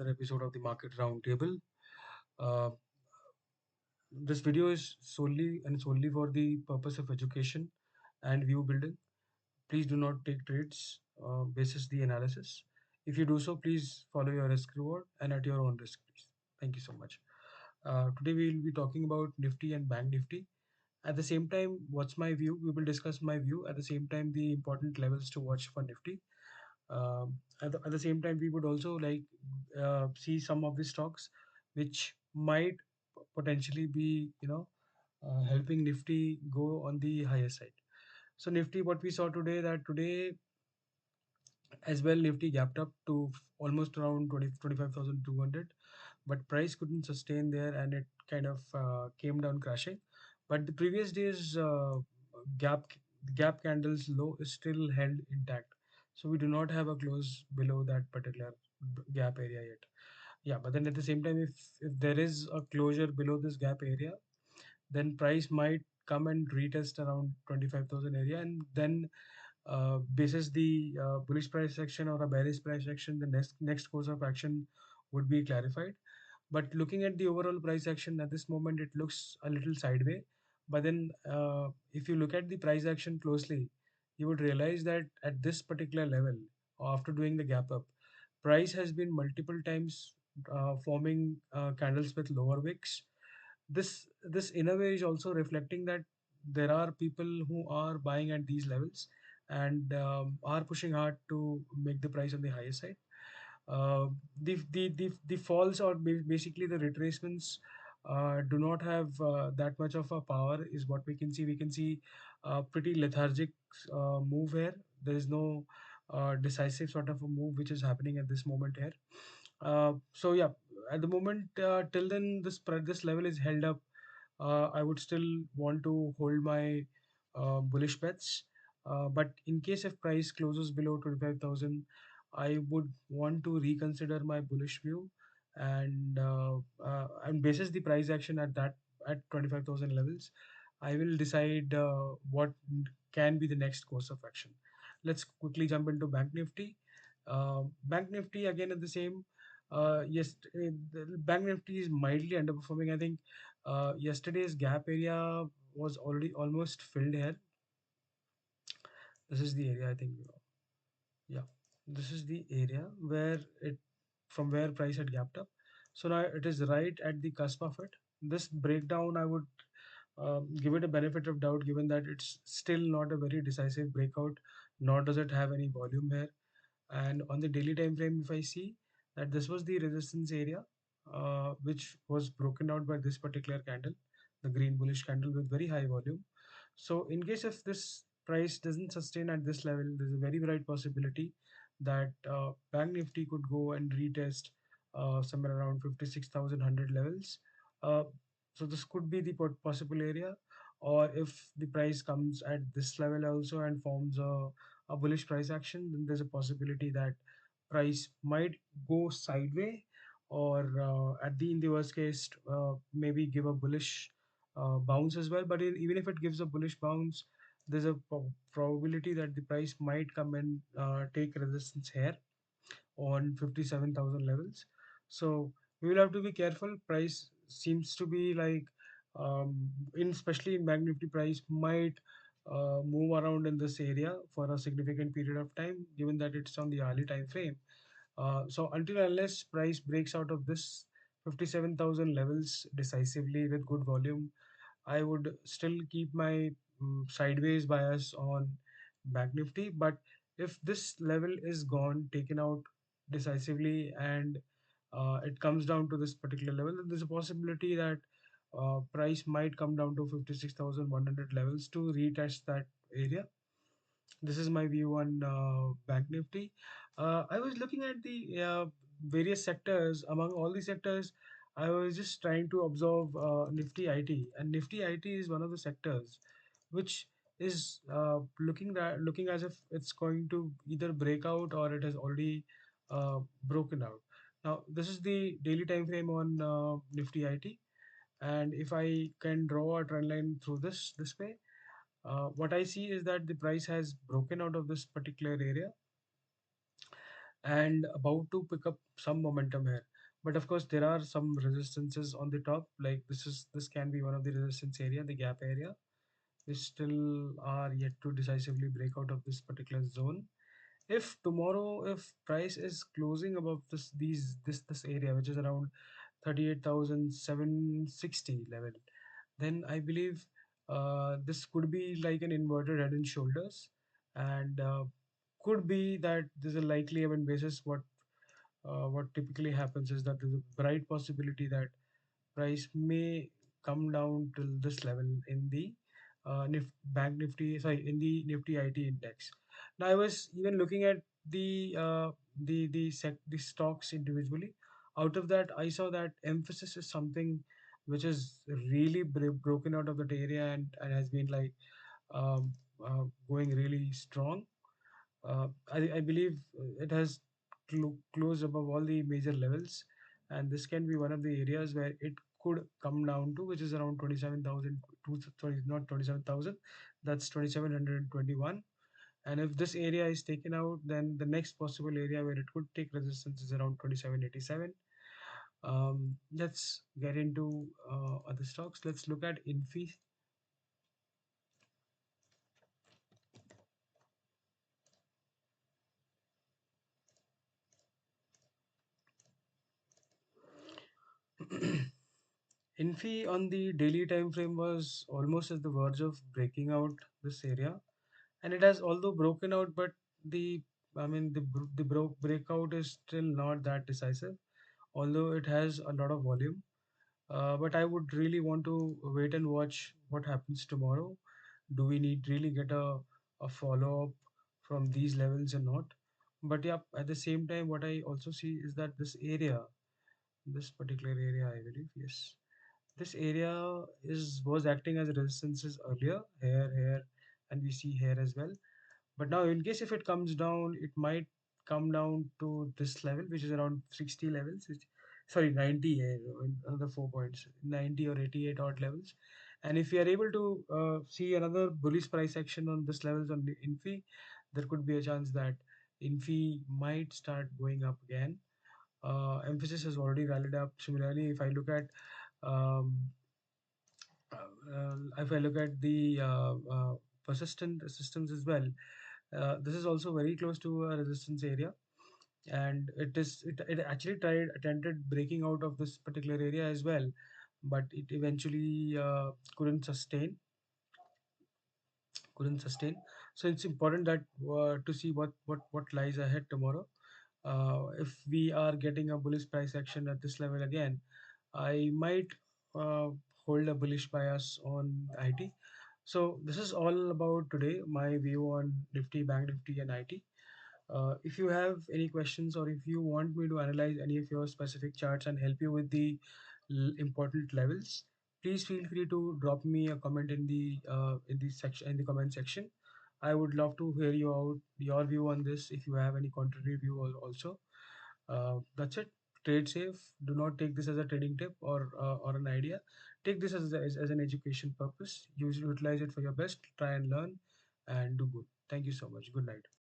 Episode of the Market Roundtable. Uh, this video is solely for the purpose of education and view building. Please do not take trades basis the analysis. If you do so, please follow your risk reward and at your own risk, please. Thank you so much. Today we will be talking about Nifty and Bank Nifty. At the same time, what's my view? We will discuss my view. At the same time, the important levels to watch for Nifty. At the same time, we would also see some of the stocks which might potentially be, helping Nifty go on the higher side. So Nifty, what we saw today, that today as well, Nifty gapped up to almost around 25,200, but price couldn't sustain there and it kind of came down crashing. But the previous day's gap gap candles low is still held intact. So we do not have a close below that particular gap area yet. Yeah, but then at the same time, if there is a closure below this gap area, then price might come and retest around 25,000 area, and then basis the bullish price action or a bearish price action, the next course of action would be clarified. But looking at the overall price action at this moment, it looks a little sideways. But then, if you look at the price action closely, you would realize that at this particular level, after doing the gap up, price has been multiple times forming candles with lower wicks. This in a way is also reflecting that there are people who are buying at these levels and are pushing hard to make the price on the higher side. The falls or basically the retracements do not have that much of a power is what we can see. We can see a pretty lethargic move here. There is no decisive sort of a move which is happening at this moment here. So yeah, at the moment, till then this level is held up. I would still want to hold my bullish bets. But in case if price closes below 25,000, I would want to reconsider my bullish view, and basis the price action at 25,000 levels, I will decide what can be the next course of action. Let's quickly jump into Bank Nifty. Bank Nifty again at the same. Yes, the Bank Nifty is mildly underperforming. I think yesterday's gap area was already almost filled here. This is the area I think. Yeah, this is the area where it from where price had gapped up. So now it is right at the cusp of it. This breakdown, I would give it a benefit of doubt, given that it's still not a very decisive breakout, nor does it have any volume here. And on the daily time frame, if I see that this was the resistance area, which was broken out by this particular candle, the green bullish candle with very high volume. So in case if this price doesn't sustain at this level, there's a very bright possibility that Bank Nifty could go and retest somewhere around 56,100 levels. Uh, so this could be the possible area, or if the price comes at this level also and forms a bullish price action, then there's a possibility that price might go sideways, or at the in the worst case, maybe give a bullish bounce as well. But even if it gives a bullish bounce, there's a probability that the price might come and take resistance here on 57,000 levels. So we will have to be careful. Price seems to be like, in especially in Bank Nifty, price might move around in this area for a significant period of time, given that it's on the early time frame. So until unless price breaks out of this 57,000 levels decisively with good volume, I would still keep my sideways bias on Bank Nifty. But if this level is gone, taken out decisively, and it comes down to this particular level, then there's a possibility that price might come down to 56,100 levels to retest that area. This is my view on Bank Nifty. I was looking at the various sectors. Among all the sectors, I was just trying to observe Nifty IT, and Nifty IT is one of the sectors which is looking as if it's going to either break out or it has already broken out. Now, this is the daily time frame on Nifty IT, and if I can draw a trend line through this way, what I see is that the price has broken out of this particular area and about to pick up some momentum here. But of course, there are some resistances on the top. Like this can be one of the resistance area, the gap area. We still are yet to decisively break out of this particular zone. If tomorrow, if price is closing above this area, which is around 38,760 level, then I believe this could be like an inverted head and shoulders, and could be that there's a likely event basis. What typically happens is that there's a bright possibility that price may come down till this level in the Bank Nifty, sorry, in the Nifty IT index. Now I was even looking at the stocks individually. Out of that, I saw that emphasis is something which is really broken out of that area, and has been like um, going really strong. I believe it has closed above all the major levels, and this can be one of the areas where it could come down to, which is around 27,000, sorry, not 27,000, that's 2,721. And if this area is taken out, then the next possible area where it could take resistance is around 2787. Let's get into other stocks. Let's look at Infi. Infi on the daily time frame was almost at the verge of breaking out this area, and it has although broken out, but the I mean the breakout is still not that decisive, although it has a lot of volume. But I would really want to wait and watch what happens tomorrow. Do we need really get a follow up from these levels or not? But yeah, at the same time, what I also see is that this particular area, I believe, yes, this area is was acting as resistances earlier, here, and we see here as well. But now, in case if it comes down, it might come down to this level, which is around 60 levels. Sorry, 90, another 4 points, 90 or 88 odd levels. And if we are able to see another bullish price action on this levels on the Infi, there could be a chance that Infi might start going up again. Emphasis has already rallied up. Similarly, um, if I look at the persistent systems as well, this is also very close to a resistance area, and it actually tried attempted breaking out of this particular area as well, but it eventually couldn't sustain. So it's important that to see what lies ahead tomorrow. If we are getting a bullish price action at this level again, I might uh, hold a bullish bias on IT. So this is all about today, my view on Nifty, Bank Nifty, and IT. If you have any questions, or if you want me to analyze any of your specific charts and help you with the important levels, please feel free to drop me a comment in the comment section. I would love to hear you out your view on this. If you have any contrary view also, that's it. Trade safe. Do not take this as a trading tip or an idea. Take this as an education purpose. Utilize it for your best. Try and learn and do good. Thank you so much. Good night.